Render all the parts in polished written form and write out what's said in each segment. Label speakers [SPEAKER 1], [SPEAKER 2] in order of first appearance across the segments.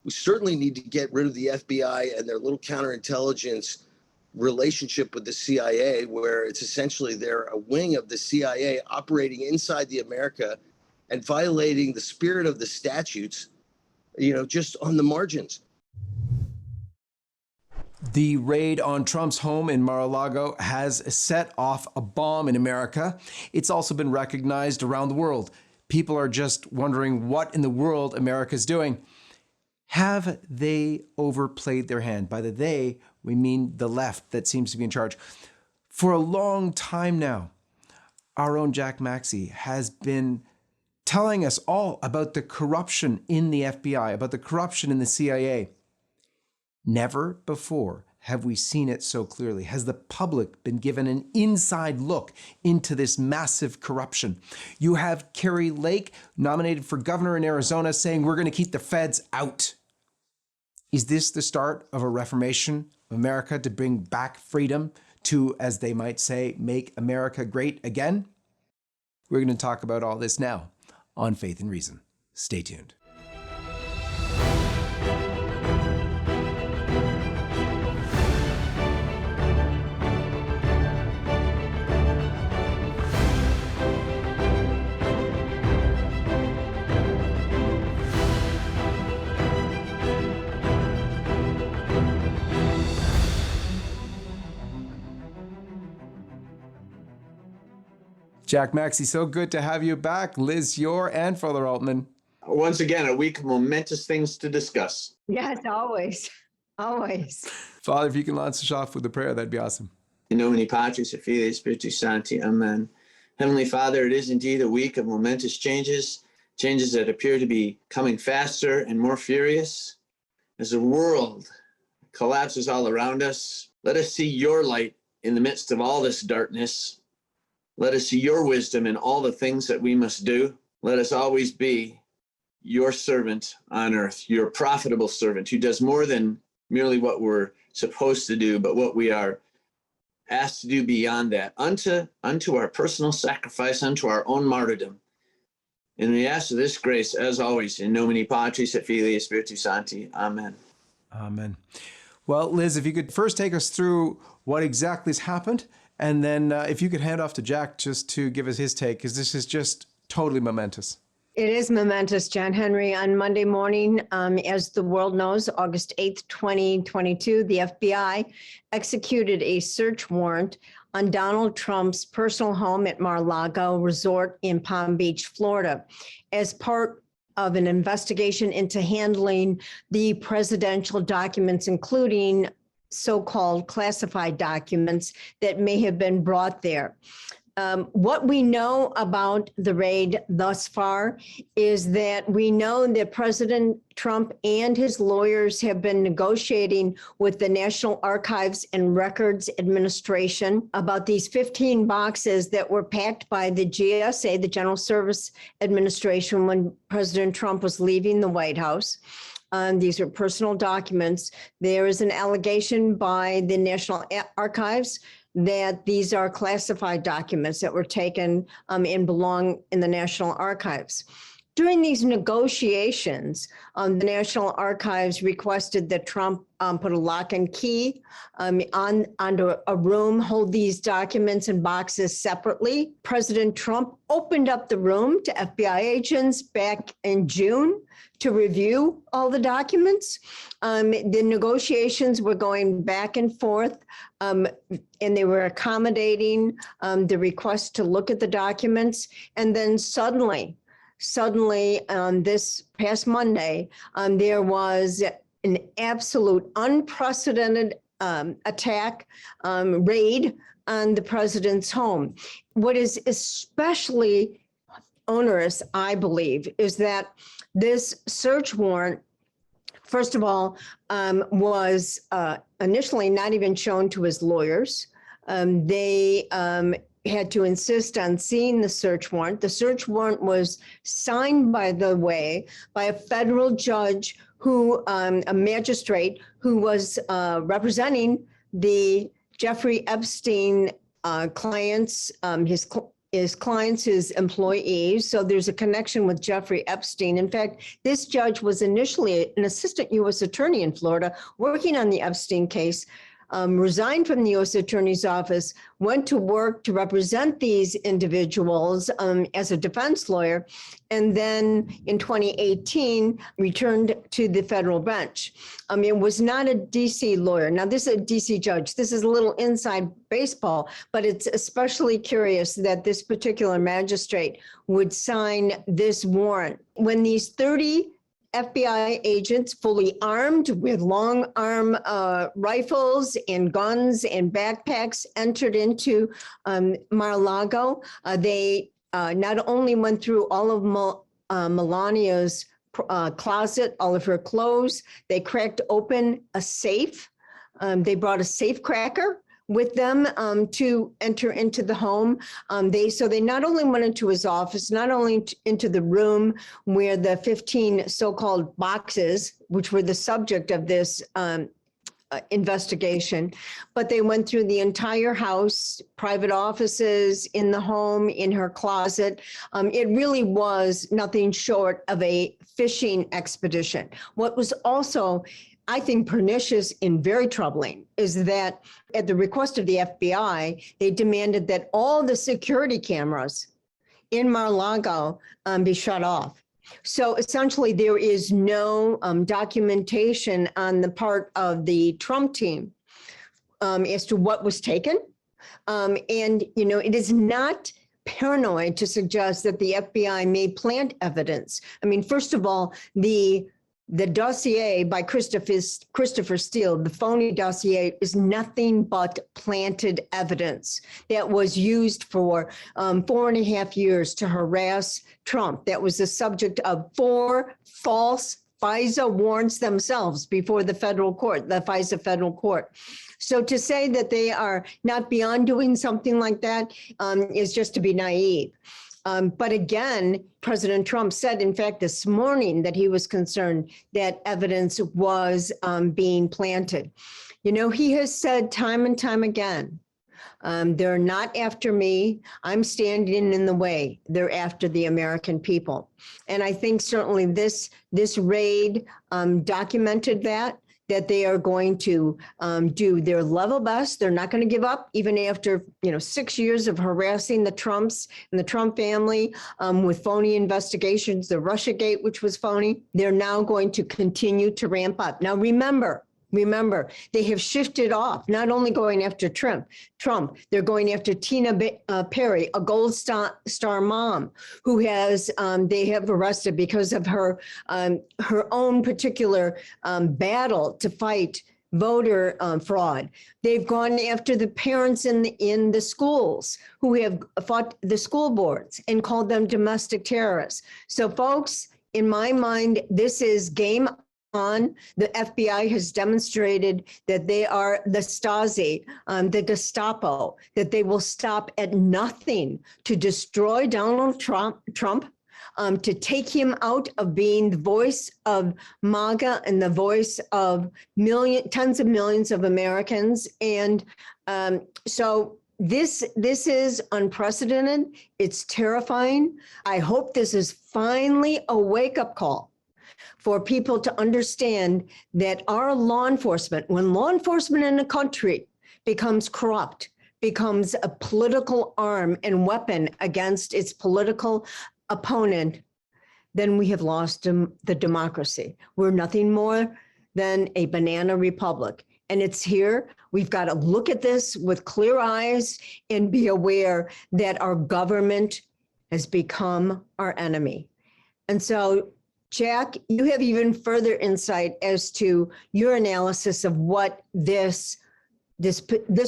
[SPEAKER 1] We certainly need to get rid of the FBI and their little counterintelligence relationship with the CIA, where it's essentially they're a wing of the CIA operating inside the America and violating the spirit of the statutes, just on the margins.
[SPEAKER 2] The raid on Trump's home in Mar-a-Lago has set off a bomb in America. It's also been recognized around the world. People are just wondering what in the world America's doing. Have they overplayed their hand? By the they, we mean the left that seems to be in charge. For a long time now, our own Jack Maxey has been telling us all about the corruption in the FBI, about the corruption in the CIA. Never before have we seen it so clearly. Has the public been given an inside look into this massive corruption? You have Kari Lake, nominated for governor in Arizona, saying we're going to keep the feds out. Is this the start of a reformation of America to bring back freedom to, as they might say, make America great again? We're going to talk about all this now on Faith and Reason. Stay tuned. Jack Maxey, so good to have you back. Liz Yore and Father Altman.
[SPEAKER 3] Once again, a week of momentous things to discuss.
[SPEAKER 4] Yes, always. Always.
[SPEAKER 2] Father, if you can launch us off with a prayer, that'd be awesome.
[SPEAKER 3] In nomine Patris et Filii et Spiritus Sancti. Amen. Heavenly Father, it is indeed a week of momentous changes that appear to be coming faster and more furious. As the world collapses all around us, let us see your light in the midst of all this darkness. Let us see your wisdom in all the things that we must do. Let us always be your servant on earth, your profitable servant who does more than merely what we're supposed to do, but what we are asked to do beyond that, unto our personal sacrifice, unto our own martyrdom. And we ask for this grace, as always, in nomine Patris et Filii et Spiritus Sancti. Amen.
[SPEAKER 2] Amen. Well, Liz, if you could first take us through what exactly has happened, and then if you could hand off to Jack just to give us his take, because this is just totally momentous.
[SPEAKER 4] It is momentous, John Henry. On Monday morning, as the world knows, August 8th, 2022, the FBI executed a search warrant on Donald Trump's personal home at Mar-a-Lago Resort in Palm Beach, Florida, as part of an investigation into handling the presidential documents, including so-called classified documents that may have been brought there. What we know about the raid thus far is that we know that President Trump and his lawyers have been negotiating with the National Archives and Records Administration about these 15 boxes that were packed by the GSA, the General Service Administration, when President Trump was leaving the White House. These are personal documents. There is an allegation by the National Archives that these are classified documents that were taken and belong in the National Archives. During these negotiations, the National Archives requested that Trump put a lock and key onto a room, hold these documents and boxes separately. President Trump opened up the room to FBI agents back in June to review all the documents. The negotiations were going back and forth, and they were accommodating the request to look at the documents. And then suddenly, this past Monday, there was an absolute unprecedented attack, raid on the president's home. What is especially onerous, I believe, is that this search warrant, first of all, was initially not even shown to his lawyers. They had to insist on seeing the search warrant. The search warrant was signed, by the way, by a federal judge who, a magistrate who was representing the Jeffrey Epstein clients, his clients, his employees. So there's a connection with Jeffrey Epstein. In fact, this judge was initially an assistant U.S. attorney in Florida working on the Epstein case, resigned from the U.S. Attorney's Office, went to work to represent these individuals as a defense lawyer, and then in 2018 returned to the federal bench. It was not a D.C. lawyer. Now, this is a D.C. judge. This is a little inside baseball, but it's especially curious that this particular magistrate would sign this warrant. When these 30 FBI agents, fully armed with long arm rifles and guns and backpacks, entered into Mar-a-Lago. They not only went through all of Melania's closet, all of her clothes, they cracked open a safe. They brought a safe cracker with them to enter into the home. They not only went into his office, not only into the room where the 15 so-called boxes, which were the subject of this investigation, but they went through the entire house, private offices, in the home, in her closet. It really was nothing short of a fishing expedition. What was also, I think, pernicious and very troubling is that at the request of the FBI, they demanded that all the security cameras in Mar-a-Lago be shut off. So essentially, there is no documentation on the part of the Trump team as to what was taken. It is not paranoid to suggest that the FBI may plant evidence. I mean, first of all, the dossier by Christopher Steele, the phony dossier, is nothing but planted evidence that was used for 4.5 years to harass Trump. That was the subject of 4 false FISA warrants themselves before the federal court, the FISA federal court. So to say that they are not beyond doing something like that is just to be naive. But again, President Trump said, in fact, this morning that he was concerned that evidence was being planted. He has said time and time again, they're not after me. I'm standing in the way. They're after the American people. And I think certainly this raid documented that they are going to do their level best. They're not going to give up, even after 6 years of harassing the Trumps and the Trump family with phony investigations, the Russiagate, which was phony. They're now going to continue to ramp up. Now, remember, they have shifted off, not only going after Trump, they're going after Tina Perry, a Gold Star mom, who they have arrested because of her own particular battle to fight voter fraud. They've gone after the parents in the schools who have fought the school boards and called them domestic terrorists. So folks, in my mind, this is game on. The FBI has demonstrated that they are the Stasi, the Gestapo, that they will stop at nothing to destroy Donald Trump, to take him out of being the voice of MAGA and the voice of tens of millions of Americans. And so this is unprecedented. It's terrifying. I hope this is finally a wake-up call for people to understand that our law enforcement, when law enforcement in a country becomes corrupt, becomes a political arm and weapon against its political opponent, then we have lost the democracy. We're nothing more than a banana republic. And it's here. We've got to look at this with clear eyes and be aware that our government has become our enemy. And so, Jack, you have even further insight as to your analysis of what this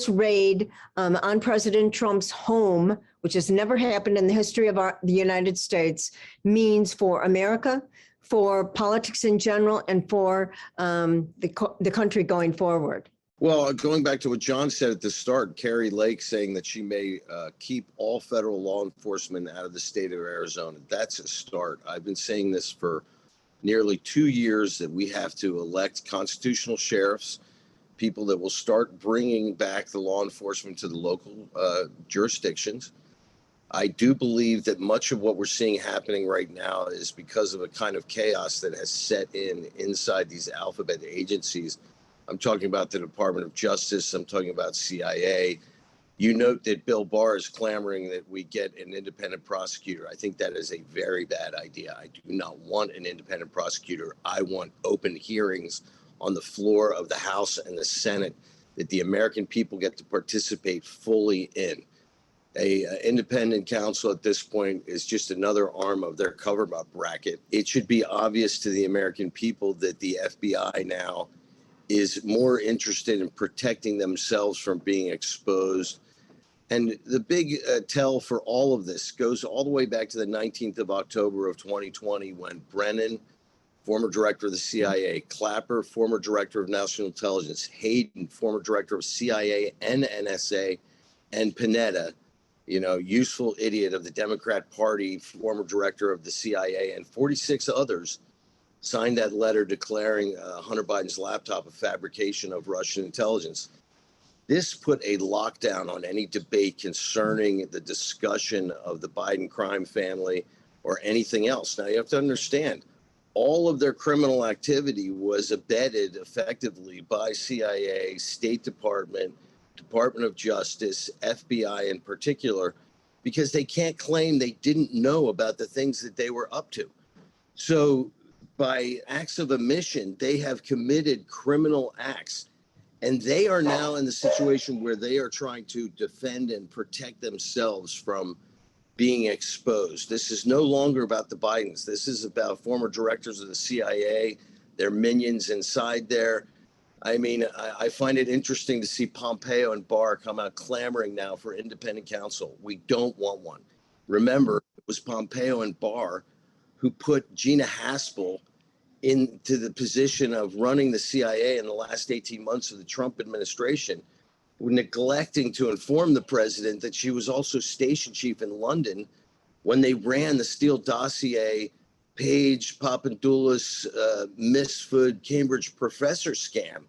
[SPEAKER 4] raid on President Trump's home, which has never happened in the history of the United States, means for America, for politics in general, and for the country going forward.
[SPEAKER 1] Well, going back to what John said at the start, Carrie Lake saying that she may keep all federal law enforcement out of the state of Arizona. That's a start. I've been saying this for nearly 2 years, that we have to elect constitutional sheriffs, people that will start bringing back the law enforcement to the local jurisdictions. I do believe that much of what we're seeing happening right now is because of a kind of chaos that has set in inside these alphabet agencies. I'm talking about the Department of Justice. I'm talking about CIA. You note that Bill Barr is clamoring that we get an independent prosecutor. I think that is a very bad idea. I do not want an independent prosecutor. I want open hearings on the floor of the House and the Senate that the American people get to participate fully in. A independent counsel at this point is just another arm of their cover-up racket. It should be obvious to the American people that the FBI now is more interested in protecting themselves from being exposed. And the big tell for all of this goes all the way back to the 19th of October of 2020, when Brennan, former director of the CIA, Clapper, former director of National Intelligence, Hayden, former director of CIA and NSA, and Panetta, useful idiot of the Democrat Party, former director of the CIA, and 46 others signed that letter declaring Hunter Biden's laptop a fabrication of Russian intelligence. This put a lockdown on any debate concerning the discussion of the Biden crime family or anything else. Now, you have to understand, all of their criminal activity was abetted effectively by CIA, State Department, Department of Justice, FBI in particular, because they can't claim they didn't know about the things that they were up to. So by acts of omission, they have committed criminal acts. And they are now in the situation where they are trying to defend and protect themselves from being exposed. This is no longer about the Bidens. This is about former directors of the CIA, their minions inside there. I mean, I find it interesting to see Pompeo and Barr come out clamoring now for independent counsel. We don't want one. Remember, it was Pompeo and Barr who put Gina Haspel into the position of running the CIA in the last 18 months of the Trump administration, neglecting to inform the president that she was also station chief in London when they ran the Steele Dossier, Page, Papandoulos, Misfood, Cambridge professor scam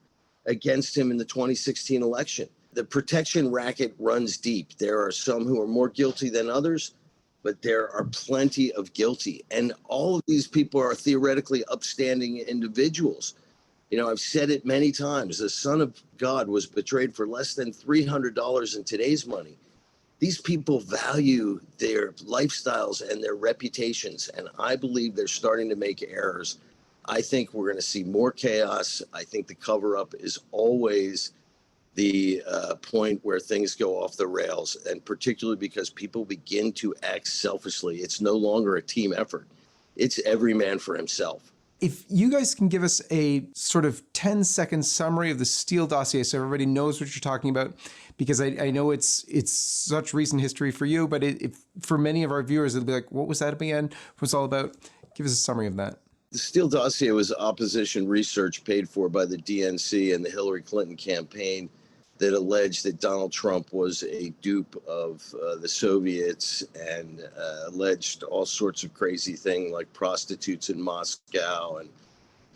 [SPEAKER 1] against him in the 2016 election. The protection racket runs deep. There are some who are more guilty than others, but there are plenty of guilty. And all of these people are theoretically upstanding individuals. I've said it many times. The Son of God was betrayed for less than $300 in today's money. These people value their lifestyles and their reputations, and I believe they're starting to make errors. I think we're going to see more chaos. I think the cover-up is always the point where things go off the rails, and particularly because people begin to act selfishly. It's no longer a team effort. It's every man for himself.
[SPEAKER 2] If you guys can give us a sort of 10-second summary of the Steele dossier so everybody knows what you're talking about, because I know it's such recent history for you, but for many of our viewers, it'll be like, what was that again? What's it all about? Give us a summary of that.
[SPEAKER 1] The Steele dossier was opposition research paid for by the DNC and the Hillary Clinton campaign that alleged that Donald Trump was a dupe of the Soviets and alleged all sorts of crazy things like prostitutes in Moscow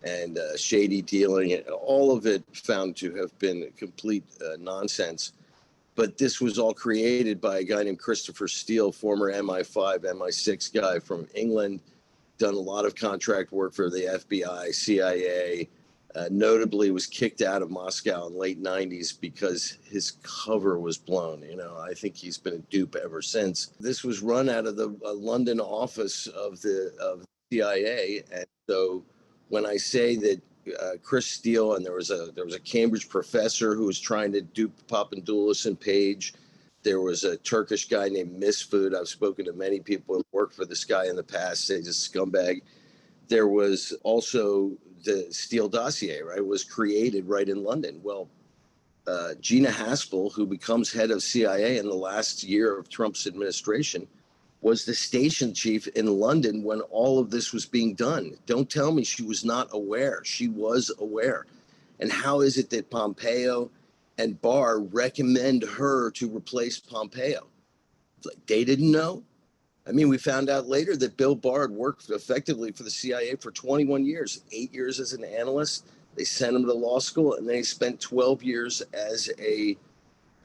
[SPEAKER 1] and shady dealing, and all of it found to have been complete nonsense. But this was all created by a guy named Christopher Steele, former MI5, MI6 guy from England, done a lot of contract work for the FBI, CIA, notably was kicked out of Moscow in the late 90s because his cover was blown. I think he's been a dupe ever since. This was run out of the London office of the CIA. And so when I say that Chris Steele, and there was a Cambridge professor who was trying to dupe Papandoulos and Page. There was a Turkish guy named Misfood. I've spoken to many people who worked for this guy in the past. He's a scumbag. There was also the Steele dossier, right, was created right in London. Well, Gina Haspel, who becomes head of CIA in the last year of Trump's administration, was the station chief in London when all of this was being done. Don't tell me she was not aware. She was aware. And how is it that Pompeo and Barr recommend her to replace Pompeo? Like, they didn't know? I mean, we found out later that Bill Barr had worked effectively for the CIA for 21 years, 8 years as an analyst. They sent him to law school, and then he spent 12 years as a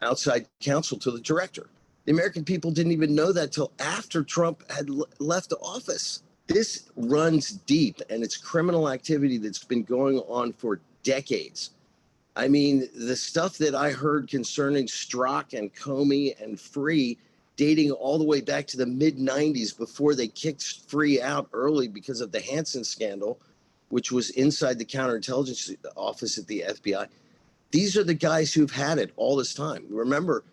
[SPEAKER 1] outside counsel to the director. The American people didn't even know that till after Trump had left office. This runs deep, and it's criminal activity that's been going on for decades. I mean, the stuff that I heard concerning Strzok and Comey and Free dating all the way back to the mid-90s before they kicked Free out early because of the Hansen scandal, which was inside the counterintelligence office at the FBI. These are the guys who've had it all this time. Remember,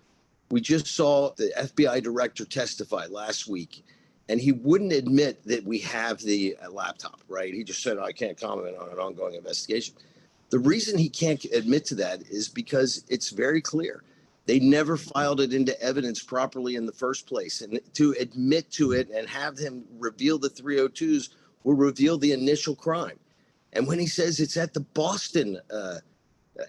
[SPEAKER 1] we just saw the FBI director testify last week, and he wouldn't admit that we have the laptop, right? He just said, I can't comment on an ongoing investigation. The reason he can't admit to that is because it's very clear. They never filed it into evidence properly in the first place. And to admit to it and have him reveal the 302s will reveal the initial crime. And when he says it's at the Boston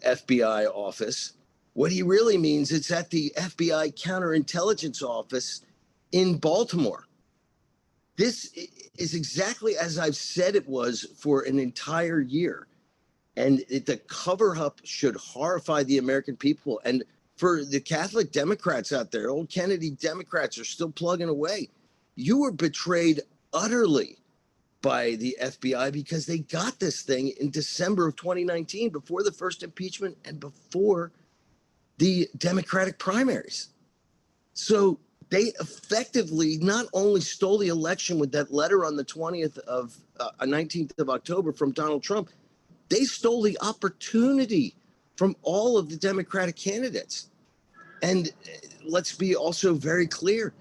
[SPEAKER 1] FBI office, what he really means it's at the FBI counterintelligence office in Baltimore. This is exactly as I've said it was for an entire year. And the cover-up should horrify the American people. And for the Catholic Democrats out there, old Kennedy Democrats are still plugging away. You were betrayed utterly by the FBI because they got this thing in December of 2019, before the first impeachment and before the Democratic primaries. So they effectively not only stole the election with that letter on the 19th of October from Donald Trump, they stole the opportunity from all of the Democratic candidates. And let's be also very clear.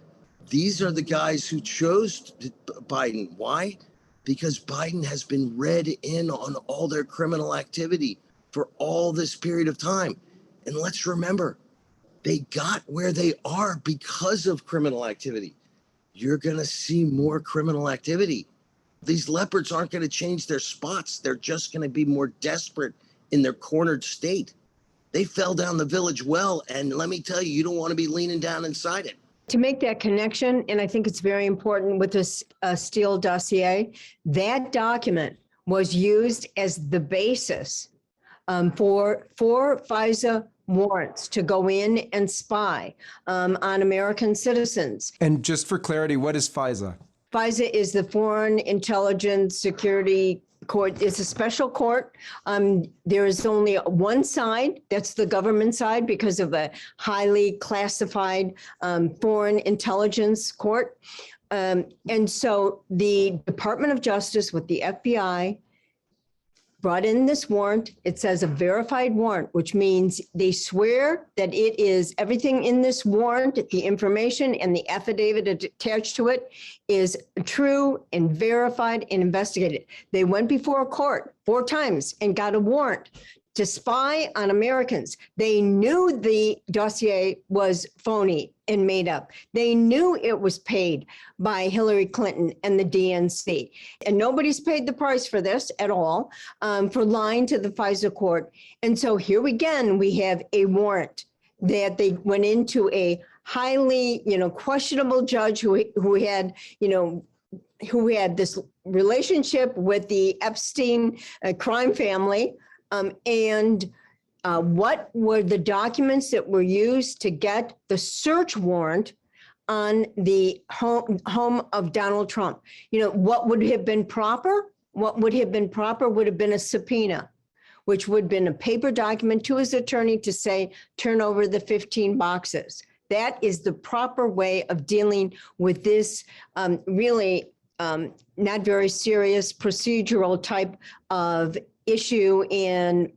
[SPEAKER 1] These are the guys who chose Biden. Why? Because Biden has been read in on all their criminal activity for all this period of time. And let's remember, they got where they are because of criminal activity. You're going to see more criminal activity. These leopards aren't going to change their spots. They're just going to be more desperate in their cornered state. They fell down the village well, and let me tell you, you don't want to be leaning down inside it.
[SPEAKER 4] To make that connection, and I think it's very important with this Steele dossier, that document was used as the basis for FISA warrants to go in and spy on American citizens.
[SPEAKER 2] And just for clarity, what is FISA?
[SPEAKER 4] FISA is the Foreign Intelligence Security Court. It's a special court. There is only one side, that's the government side, because of a highly classified foreign intelligence court. And so the Department of Justice with the FBI brought in this warrant. It says a verified warrant, which means they swear that it is everything in this warrant, the information and the affidavit attached to it is true and verified and investigated. They went before a court 4 times and got a warrant to spy on Americans. They knew the dossier was phony and made up. They knew it was paid by Hillary Clinton and the DNC. And nobody's paid the price for this at all, for lying to the FISA court. And so here again, we have a warrant that they went into a highly, questionable judge who had, who had this relationship with the Epstein crime family. What were the documents that were used to get the search warrant on the home of Donald Trump? What would have been proper? What would have been proper would have been a subpoena, which would have been a paper document to his attorney to say, turn over the 15 boxes. That is the proper way of dealing with this really not very serious procedural type of issue and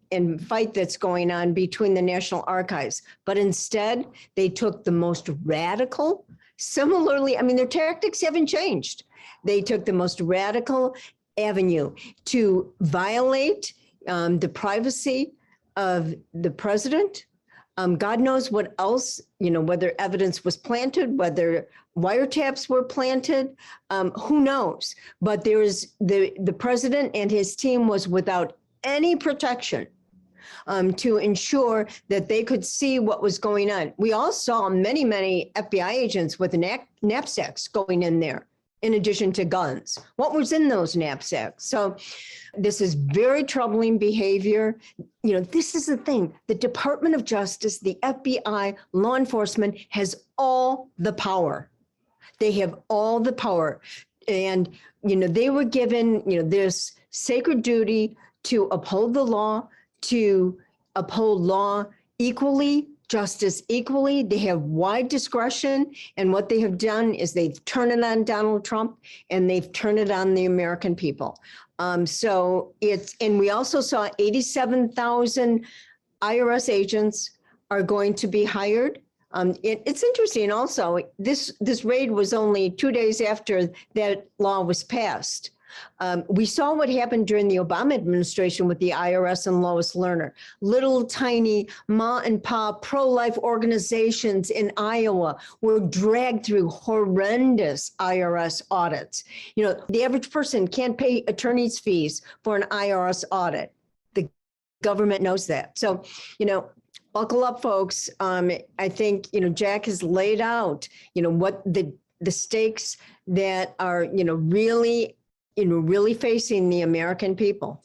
[SPEAKER 4] fight that's going on between the National Archives. But instead, they took the most radical, similarly, their tactics haven't changed. They took the most radical avenue to violate the privacy of the president. God knows what else, whether evidence was planted, whether wiretaps were planted, who knows? But there is the president and his team was without any protection to ensure that they could see what was going on. We all saw many, many FBI agents with knapsacks going in there. in addition to guns? What was in those knapsacks? So this is very troubling behavior. You know, this is the thing. The Department of Justice, the FBI, law enforcement has all the power. They have all the power. And, you know, they were given, you know, this sacred duty to uphold the law, to uphold law equally, justice equally. They have wide discretion. And what they have done is they've turned it on Donald Trump and they've turned it on the American people. So it's, and we also saw 87,000 IRS agents are going to be hired. It's interesting also, this raid was only 2 days after that law was passed. We saw what happened during the Obama administration with the IRS and Lois Lerner. Little tiny ma and pa pro-life organizations in Iowa were dragged through horrendous IRS audits. You know, the average person can't pay attorney's fees for an IRS audit. The government knows that. So, you know, buckle up, folks. I think, you know, Jack has laid out, you know, what the stakes that are, you know, really facing the American people.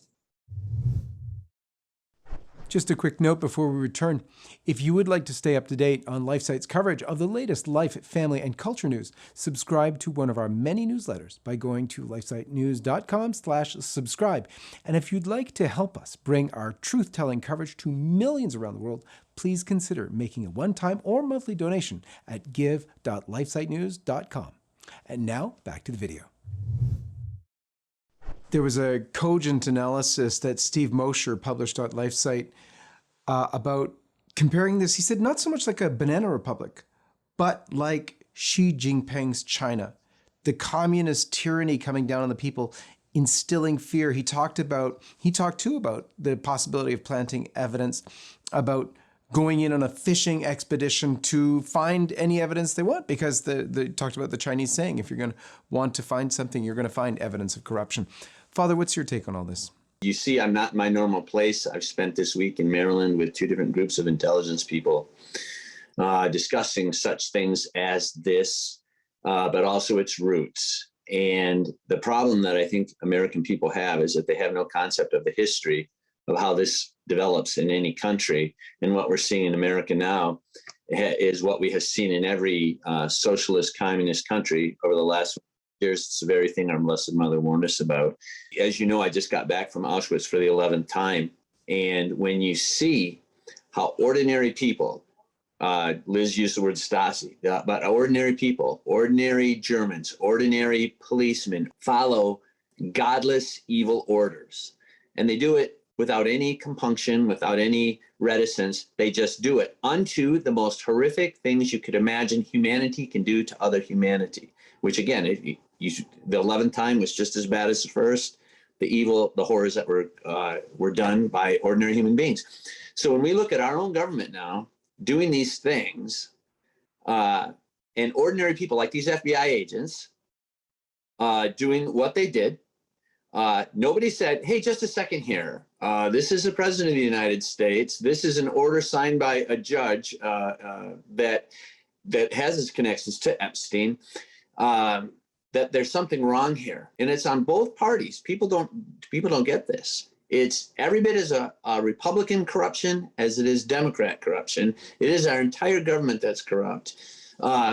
[SPEAKER 2] Just a quick note before we return. If you would like to stay up to date on LifeSite's coverage of the latest life, family, and culture news, subscribe to one of our many newsletters by going to lifesitenews.com/subscribe. And if you'd like to help us bring our truth-telling coverage to millions around the world, please consider making a one-time or monthly donation at give.lifesitenews.com. And now, back to the video. There was a cogent analysis that Steve Mosher published on LifeSite about comparing this. He said, not so much like a banana republic, but like Xi Jinping's China, the communist tyranny coming down on the people, instilling fear. He talked too about the possibility of planting evidence, about going in on a fishing expedition to find any evidence they want, because they talked about the Chinese saying, if you're going to want to find something, you're going to find evidence of corruption. Father, what's your take on all this?
[SPEAKER 3] You see, I'm not in my normal place. I've spent this week in Maryland with 2 different groups of intelligence people discussing such things as this, but also its roots. And the problem that I think American people have is that they have no concept of the history of how this develops in any country. And what we're seeing in America now is what we have seen in every socialist communist country over the last years. It's the very thing our Blessed Mother warned us about. As you know, I just got back from Auschwitz for the 11th time. And when you see how ordinary people, Liz used the word Stasi, but ordinary people, ordinary Germans, ordinary policemen follow godless, evil orders. And they do it without any compunction, without any reticence. They just do it unto the most horrific things you could imagine humanity can do to other humanity, which again, the 11th time was just as bad as the first. The evil, the horrors that were done by ordinary human beings. So when we look at our own government now doing these things, and ordinary people like these FBI agents doing what they did, nobody said, hey, just a second here. This is the president of the United States. This is an order signed by a judge that has his connections to Epstein. That there's something wrong here, and it's on both parties. People don't get this. It's every bit as a Republican corruption as it is Democrat corruption. It is our entire government that's corrupt.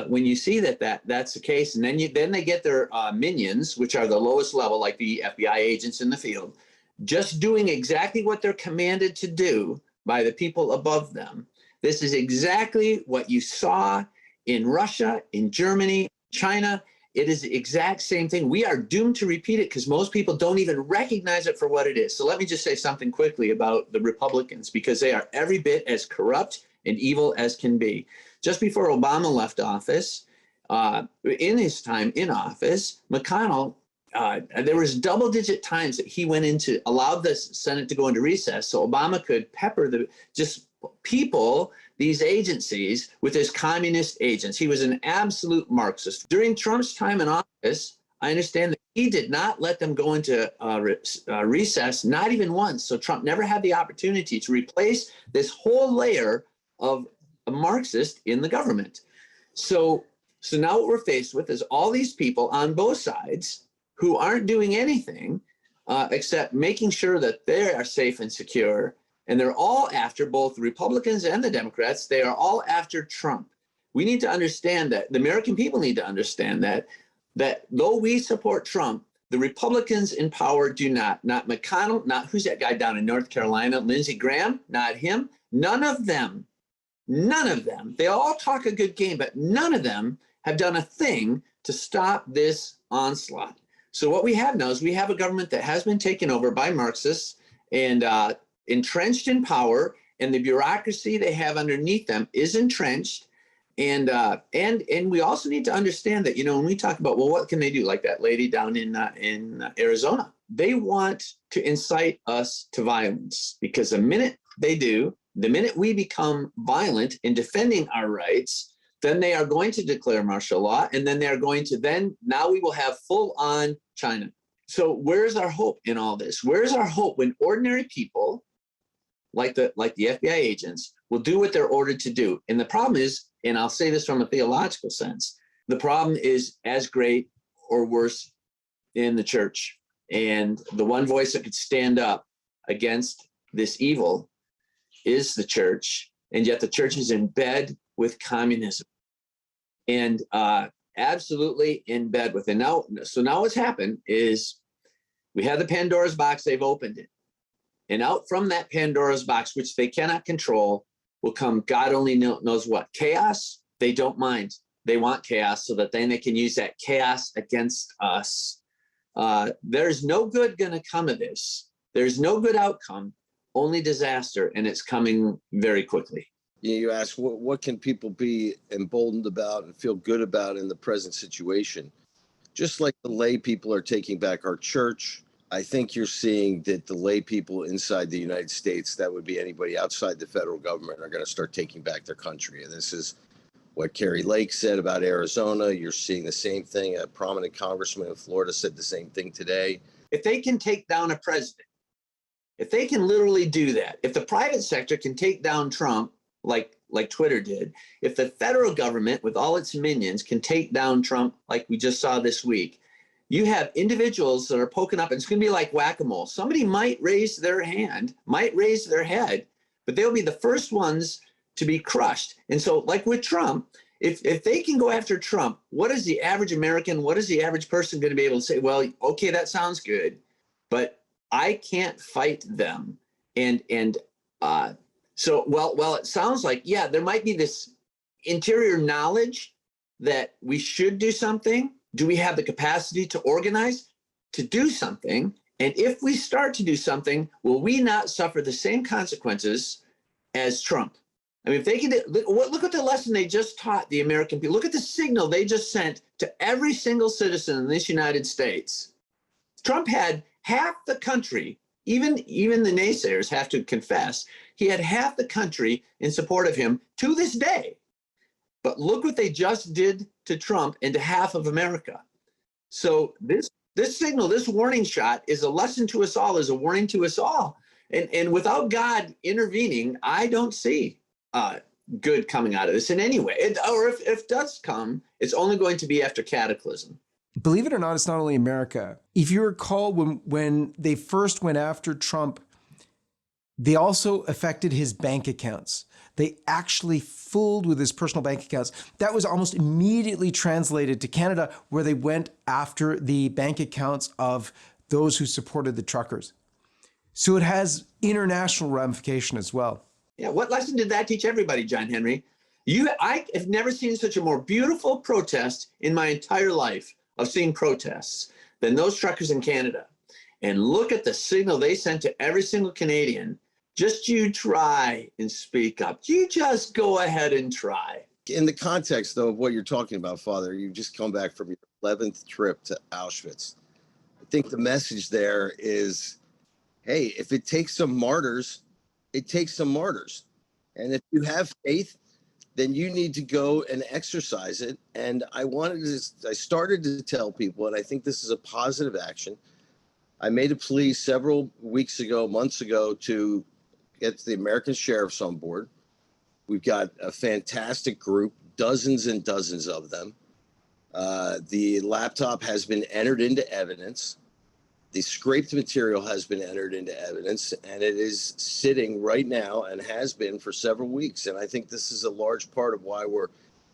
[SPEAKER 3] When you see that's the case, and then they get their minions, which are the lowest level, like the FBI agents in the field, just doing exactly what they're commanded to do by the people above them. This is exactly what you saw in Russia, in Germany, China. It is the exact same thing. We are doomed to repeat it because most people don't even recognize it for what it is. So let me just say something quickly about the Republicans, because they are every bit as corrupt and evil as can be. Just before Obama left office, in his time in office, McConnell, there was double-digit times that he went into, allowed the Senate to go into recess so Obama could pepper these agencies with his communist agents. He was an absolute Marxist. During Trump's time in office, I understand that he did not let them go into recess, not even once. So Trump never had the opportunity to replace this whole layer of a Marxist in the government. So So now what we're faced with is all these people on both sides who aren't doing anything except making sure that they are safe and secure. And they're all after, both the Republicans and the Democrats, they are all after Trump. We need to understand that, the American people need to understand that though we support Trump, the Republicans in power do not. Not McConnell, not who's that guy down in North Carolina, Lindsey Graham, not him. None of them. They all talk a good game, but none of them have done a thing to stop this onslaught. So what we have now is we have a government that has been taken over by Marxists and entrenched in power, and the bureaucracy they have underneath them is entrenched. And we also need to understand that, when we talk about, well, what can they do? Like that lady down in Arizona, they want to incite us to violence, because the minute they do, the minute we become violent in defending our rights, then they are going to declare martial law, and then they are going to now we will have full on China. So where's our hope in all this? Where's our hope when ordinary people like the FBI agents will do what they're ordered to do? And the problem is, and I'll say this from a theological sense, the problem is as great or worse in the church. And the one voice that could stand up against this evil is the church. And yet the church is in bed with communism, and absolutely in bed with it. Now what's happened is we have the Pandora's box, they've opened it. And out from that Pandora's box, which they cannot control, will come God only knows what. Chaos, they don't mind. They want chaos so that then they can use that chaos against us. There's no good going to come of this. There's no good outcome, only disaster, and it's coming very quickly.
[SPEAKER 1] You ask, what can people be emboldened about and feel good about in the present situation? Just like the lay people are taking back our church, I think you're seeing that the lay people inside the United States, that would be anybody outside the federal government, are going to start taking back their country. And this is what Carrie Lake said about Arizona. You're seeing the same thing. A prominent congressman in Florida said the same thing today.
[SPEAKER 3] If they can take down a president, if they can literally do that, if the private sector can take down Trump, like Twitter did, if the federal government with all its minions can take down Trump, like we just saw this week, you have individuals that are poking up, and it's going to be like whack-a-mole. Somebody might raise their hand, might raise their head, but they'll be the first ones to be crushed. And so, like with Trump, if they can go after Trump, what is the average American, what is the average person going to be able to say? Well, okay, that sounds good, but I can't fight them. So, it sounds like, yeah, there might be this interior knowledge that we should do something. Do we have the capacity to organize to do something? And if we start to do something, will we not suffer the same consequences as Trump? I mean, if they can, look at the lesson they just taught the American people. Look at the signal they just sent to every single citizen in this United States. Trump had half the country, even the naysayers have to confess, he had half the country in support of him to this day. But look what they just did to Trump and to half of America. So this signal, this warning shot is a lesson to us all, is a warning to us all. And without God intervening, I don't see good coming out of this in any way. Or if it does come, it's only going to be after cataclysm.
[SPEAKER 2] Believe it or not, it's not only America. If you recall, when they first went after Trump, they also affected his bank accounts. They actually fooled with his personal bank accounts. That was almost immediately translated to Canada, where they went after the bank accounts of those who supported the truckers. So it has international ramification as well.
[SPEAKER 3] Yeah, what lesson did that teach everybody, John Henry? I have never seen such a more beautiful protest in my entire life of seeing protests than those truckers in Canada. And look at the signal they sent to every single Canadian. Just you try and speak up. You just go ahead and try.
[SPEAKER 1] In the context, though, of what you're talking about, Father, you've just come back from your 11th trip to Auschwitz. I think the message there is, hey, if it takes some martyrs, it takes some martyrs. And if you have faith, then you need to go and exercise it. And I started to tell people, and I think this is a positive action. I made a plea several months ago, to get the American sheriffs on board. We've got a fantastic group, dozens and dozens of them. The laptop has been entered into evidence. The scraped material has been entered into evidence, and it is sitting right now and has been for several weeks. And I think this is a large part of why we're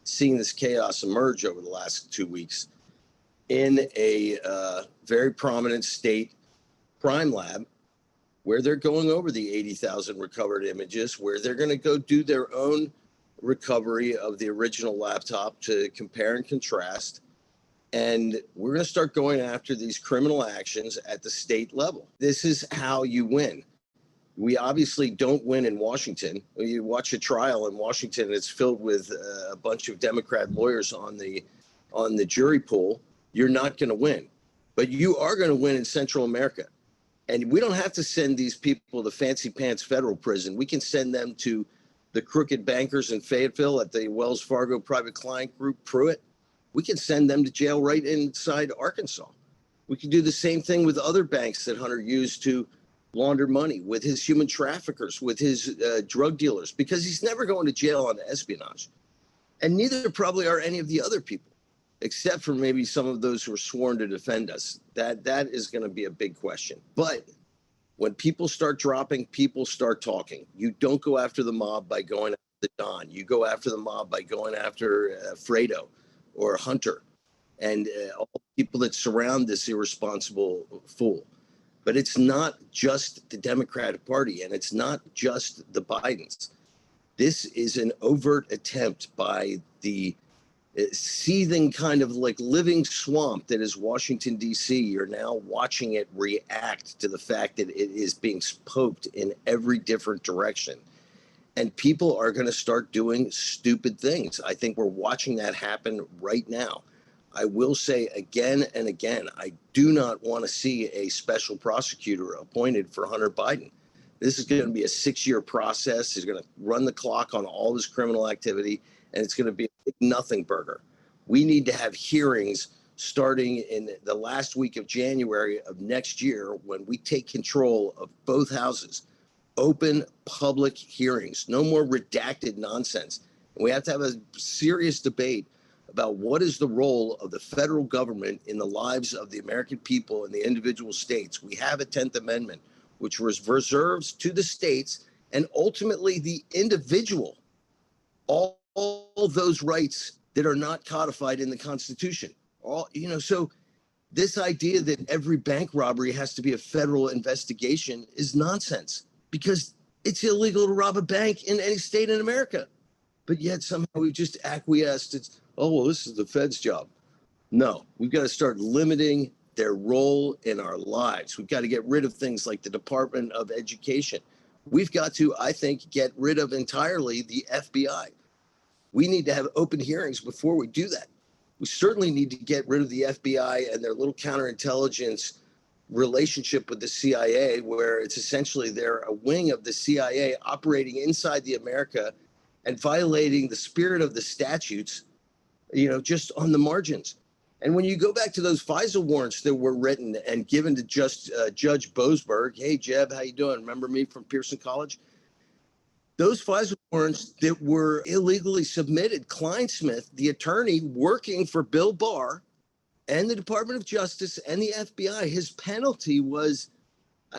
[SPEAKER 1] seeing this chaos emerge over the last 2 weeks in a very prominent state crime lab, where they're going over the 80,000 recovered images, where they're going to go do their own recovery of the original laptop to compare and contrast. And we're going to start going after these criminal actions at the state level. This is how you win. We obviously don't win in Washington. You watch a trial in Washington, and it's filled with a bunch of Democrat lawyers on the jury pool. You're not going to win, but you are going to win in Central America. And we don't have to send these people to fancy pants federal prison. We can send them to the crooked bankers in Fayetteville at the Wells Fargo Private Client Group, Pruitt. We can send them to jail right inside Arkansas. We can do the same thing with other banks that Hunter used to launder money, with his human traffickers, with his drug dealers, because he's never going to jail on espionage. And neither probably are any of the other people, except for maybe some of those who are sworn to defend us. That is going to be a big question. But when people start dropping, people start talking. You don't go after the mob by going after the Don. You go after the mob by going after Fredo or Hunter and all the people that surround this irresponsible fool. But it's not just the Democratic Party, and it's not just the Bidens. This is an overt attempt by the seething kind of like living swamp that is Washington, D.C. You're now watching it react to the fact that it is being poked in every different direction. And people are going to start doing stupid things. I think we're watching that happen right now. I will say again and again, I do not want to see a special prosecutor appointed for Hunter Biden. This is going to be a 6-year process. He's going to run the clock on all this criminal activity, and it's going to be a nothing burger. We need to have hearings starting in the last week of January of next year, when we take control of both houses. Open public hearings, no more redacted nonsense. And we have to have a serious debate about what is the role of the federal government in the lives of the American people and the individual states. We have a 10th Amendment, which reserves to the states and ultimately the individual all those rights that are not codified in the Constitution. So this idea that every bank robbery has to be a federal investigation is nonsense, because it's illegal to rob a bank in any state in America. But yet somehow we've just acquiesced. It's, oh, well, this is the Fed's job. No, we've got to start limiting their role in our lives. We've got to get rid of things like the Department of Education. We've got to, I think, get rid of entirely the FBI. We need to have open hearings before we do that. We certainly need to get rid of the FBI and their little counterintelligence relationship with the CIA, where it's essentially they're a wing of the CIA operating inside the America and violating the spirit of the statutes, just on the margins. And when you go back to those FISA warrants that were written and given to Judge Boasberg, hey, Jeb, how you doing? Remember me from Pearson College? Those FISA warrants that were illegally submitted, Kleinsmith, the attorney working for Bill Barr and the Department of Justice and the FBI, his penalty was,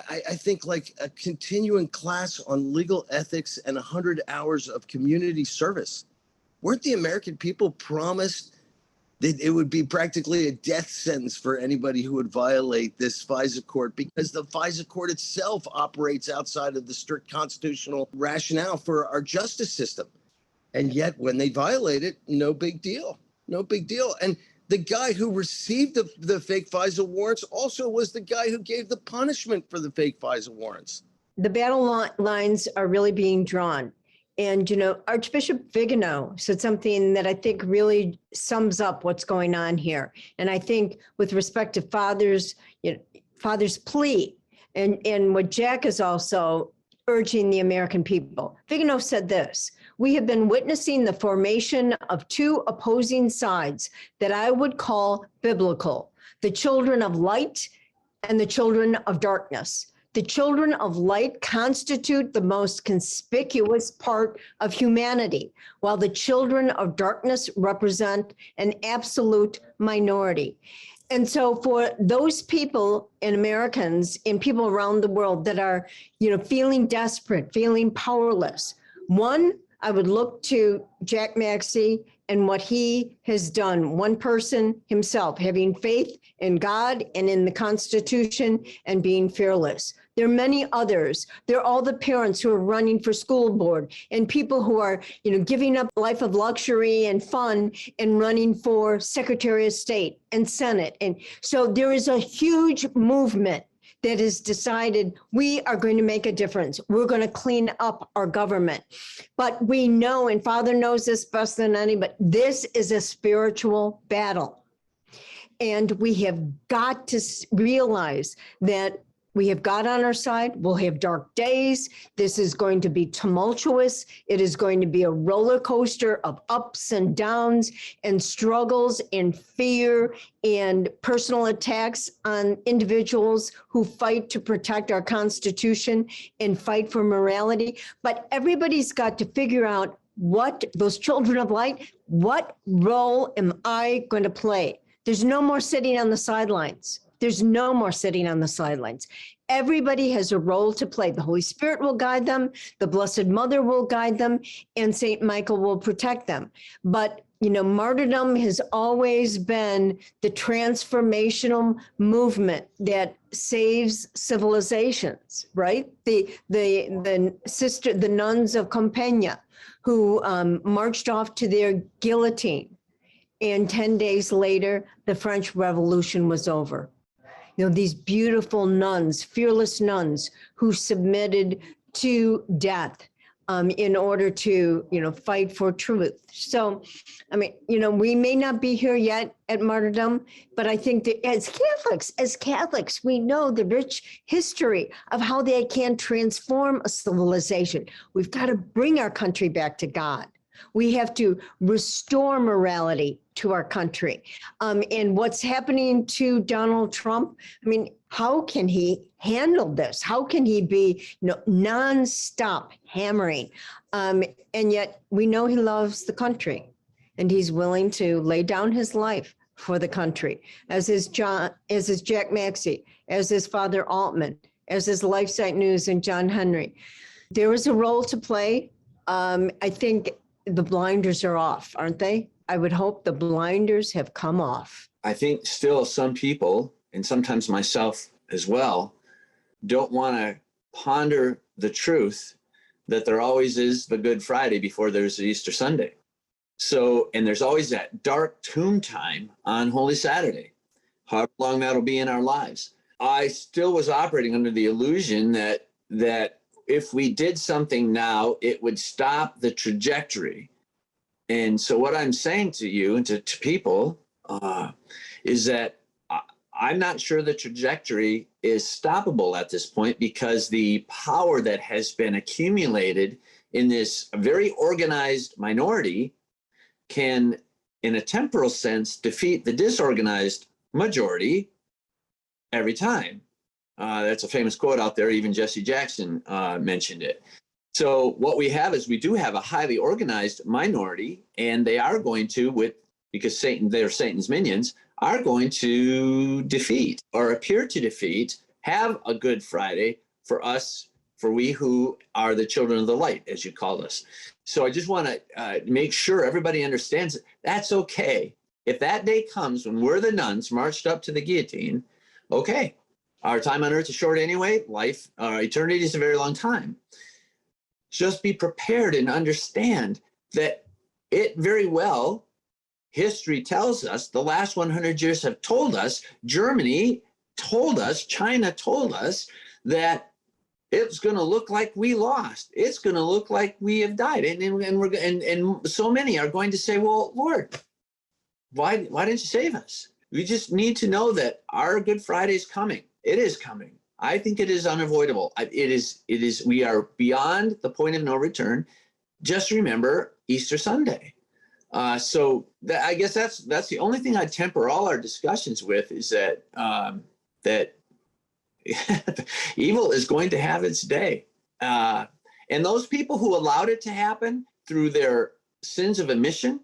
[SPEAKER 1] I think, like a continuing class on legal ethics and 100 hours of community service. Weren't the American people promised that it would be practically a death sentence for anybody who would violate this FISA court, because the FISA court itself operates outside of the strict constitutional rationale for our justice system? And yet when they violate it, no big deal, no big deal. And the guy who received the fake FISA warrants also was the guy who gave the punishment for the fake FISA warrants.
[SPEAKER 4] The battle lines are really being drawn. And, Archbishop Vigano said something that I think really sums up what's going on here. And I think with respect to Father's plea and what Jack is also urging the American people, Vigano said this: we have been witnessing the formation of two opposing sides that I would call biblical, the children of light and the children of darkness. The children of light constitute the most conspicuous part of humanity, while the children of darkness represent an absolute minority. And so for those people and Americans and people around the world that are, feeling desperate, feeling powerless, one, I would look to Jack Maxey and what he has done, one person himself, having faith in God and in the Constitution and being fearless. There are many others. There are all the parents who are running for school board and people who are, giving up a life of luxury and fun and running for Secretary of State and Senate. And so there is a huge movement that has decided we are going to make a difference. We're going to clean up our government. But we know, and Father knows this best than anybody, this is a spiritual battle. And we have got to realize that we have God on our side. We'll have dark days. This is going to be tumultuous. It is going to be a roller coaster of ups and downs and struggles and fear and personal attacks on individuals who fight to protect our Constitution and fight for morality. But everybody's got to figure out what those children of light, what role am I going to play? There's no more sitting on the sidelines. There's no more sitting on the sidelines. Everybody has a role to play. The Holy Spirit will guide them. The Blessed Mother will guide them, and Saint Michael will protect them. But, martyrdom has always been the transformational movement that saves civilizations, right? The nuns of Compiègne who marched off to their guillotine. And 10 days later, the French Revolution was over. These beautiful nuns, fearless nuns who submitted to death in order to, fight for truth. So, we may not be here yet at martyrdom, but I think that as Catholics, we know the rich history of how they can transform a civilization. We've got to bring our country back to God. We have to restore morality to our country. And what's happening to Donald Trump, how can he handle this? How can he be nonstop hammering? And yet we know he loves the country and he's willing to lay down his life for the country, as is Jack Maxey, as is Father Altman, as is LifeSite News and John Henry. There is a role to play. I think the blinders are off, aren't they? I would hope the blinders have come off.
[SPEAKER 3] I think still some people, and sometimes myself as well, don't want to ponder the truth that there always is the Good Friday before there's the Easter Sunday. So, and there's always that dark tomb time on Holy Saturday, however long that'll be in our lives. I still was operating under the illusion that if we did something now, it would stop the trajectory. And so what I'm saying to you and to people is that I'm not sure the trajectory is stoppable at this point, because the power that has been accumulated in this very organized minority can, in a temporal sense, defeat the disorganized majority every time. That's a famous quote out there. Even Jesse Jackson mentioned it. So what we have is we do have a highly organized minority, and they are going to, because they're Satan's minions, are going to defeat or appear to defeat, have a Good Friday for us, for we who are the children of the light, as you call us. So I just want to make sure everybody understands that's okay. If that day comes when we're the nuns marched up to the guillotine, okay, our time on earth is short anyway. Eternity is a very long time. Just be prepared and understand that it very well, history tells us, the last 100 years have told us, Germany told us, China told us that it's going to look like we lost. It's going to look like we have died. And so many are going to say, well, Lord, why didn't you save us? We just need to know that our Good Friday is coming. It is coming. I think it is unavoidable. It is. We are beyond the point of no return. Just remember Easter Sunday. So I guess that's the only thing I temper all our discussions with, is that evil is going to have its day. And those people who allowed it to happen through their sins of omission,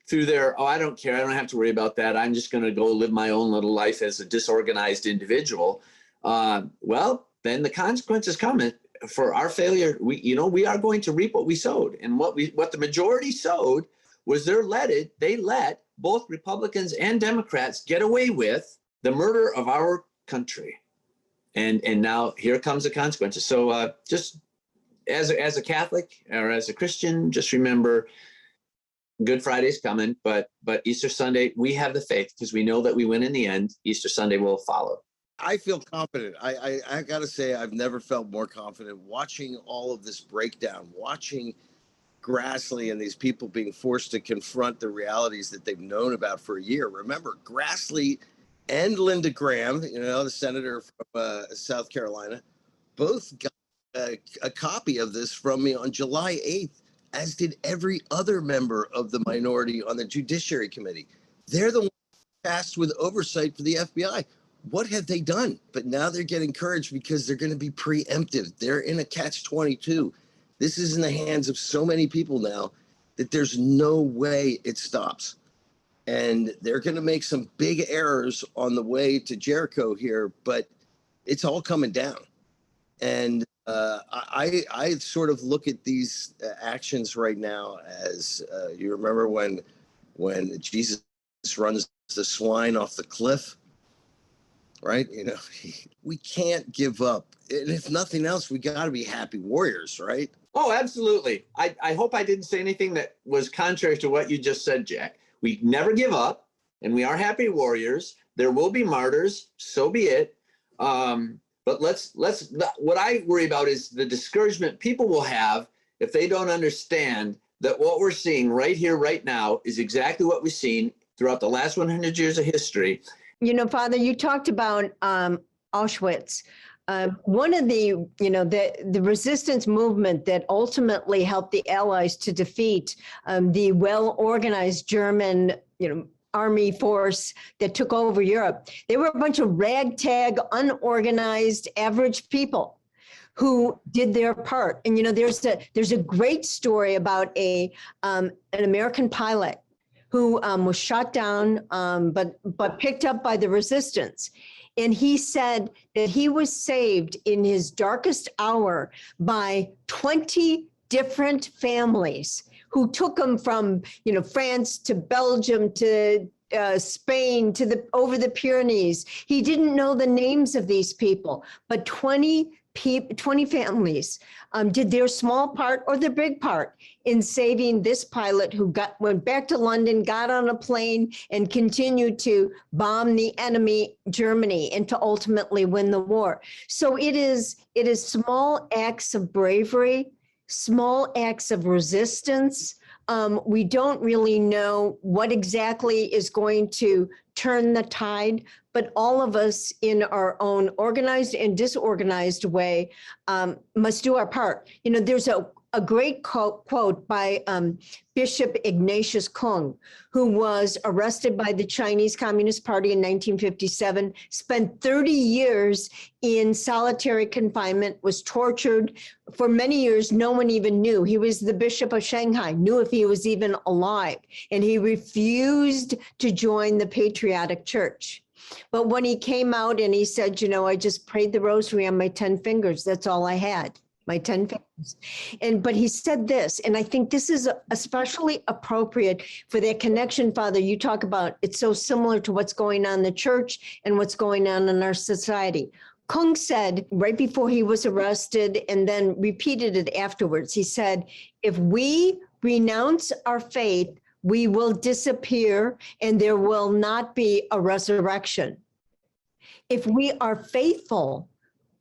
[SPEAKER 3] through their, oh, I don't care, I don't have to worry about that, I'm just going to go live my own little life as a disorganized individual, well, then the consequences come. For our failure, we are going to reap what we sowed. And what the majority sowed was they let both Republicans and Democrats get away with the murder of our country. And now here comes the consequences. So just as a Catholic or as a Christian, just remember Good Friday's coming, but Easter Sunday, we have the faith because we know that we win in the end. Easter Sunday will follow.
[SPEAKER 1] I feel confident. I got to say, I've never felt more confident watching all of this breakdown, watching Grassley and these people being forced to confront the realities that they've known about for a year. Remember, Grassley and Linda Graham, the senator from South Carolina, both got a copy of this from me on July 8th, as did every other member of the minority on the Judiciary Committee. They're the ones tasked with oversight for the FBI. What have they done? But now they're getting encouraged because they're going to be preemptive. They're in a catch-22. This is in the hands of so many people now that there's no way it stops. And they're going to make some big errors on the way to Jericho here, but it's all coming down. And I sort of look at these actions right now as you remember when Jesus runs the swine off the cliff, right? We can't give up. And if nothing else, we got to be happy warriors, right?
[SPEAKER 3] Oh, absolutely. I hope I didn't say anything that was contrary to what you just said, Jack. We never give up, and we are happy warriors. There will be martyrs, so be it. But what I worry about is the discouragement people will have if they don't understand that what we're seeing right here, right now, is exactly what we've seen throughout the last 100 years of history.
[SPEAKER 4] Father, you talked about Auschwitz. One of the resistance movement that ultimately helped the Allies to defeat the well-organized German, army force that took over Europe. They were a bunch of ragtag, unorganized, average people who did their part. And there's a great story about an American pilot who was shot down, but picked up by the resistance. And he said that he was saved in his darkest hour by 20 different families who took him from, France to Belgium to Spain to over the Pyrenees. He didn't know the names of these people, but 20 families did their small part or their big part in saving this pilot who went back to London, got on a plane, and continued to bomb the enemy, Germany, and to ultimately win the war. So it is small acts of bravery, small acts of resistance. We don't really know what exactly is going to turn the tide, but all of us in our own organized and disorganized way must do our part. There's a great quote by Bishop Ignatius Kung, who was arrested by the Chinese Communist Party in 1957, spent 30 years in solitary confinement, was tortured. For many years, no one even knew. He was the Bishop of Shanghai, knew if he was even alive, and he refused to join the Patriotic Church. But when he came out and he said, I just prayed the rosary on my 10 fingers, that's all I had. My 10 fingers. But he said this, and I think this is especially appropriate for that connection, Father, you talk about. It's so similar to what's going on in the church and what's going on in our society. Kung said right before he was arrested and then repeated it afterwards, he said, if we renounce our faith, we will disappear and there will not be a resurrection. If we are faithful,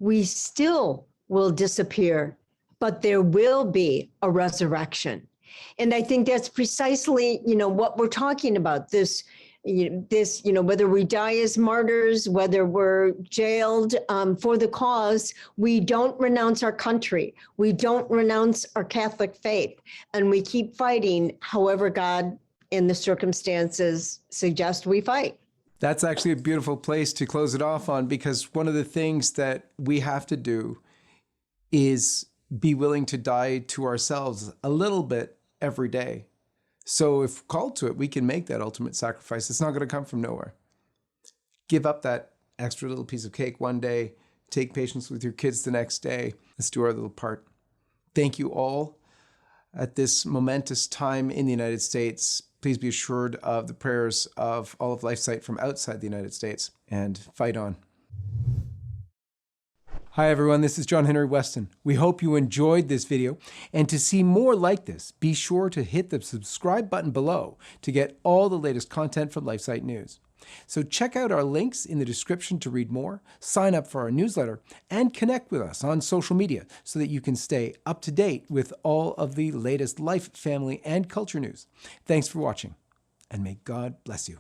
[SPEAKER 4] we still will disappear, but there will be a resurrection. And I think that's precisely, what we're talking about. This, whether we die as martyrs, whether we're jailed for the cause, we don't renounce our country. We don't renounce our Catholic faith, and we keep fighting however God and the circumstances suggest we fight.
[SPEAKER 2] That's actually a beautiful place to close it off on, because one of the things that we have to do is be willing to die to ourselves a little bit every day. So if called to it, we can make that ultimate sacrifice. It's not going to come from nowhere. Give up that extra little piece of cake one day. Take patience with your kids the next day. Let's do our little part. Thank you all. At this momentous time in the United States, please be assured of the prayers of all of LifeSite from outside the United States, and fight on. Hi everyone, this is John Henry Westen. We hope you enjoyed this video, and to see more like this, be sure to hit the subscribe button below to get all the latest content from LifeSite News. So check out our links in the description to read more, sign up for our newsletter, and connect with us on social media so that you can stay up to date with all of the latest life, family, and culture news. Thanks for watching, and may God bless you.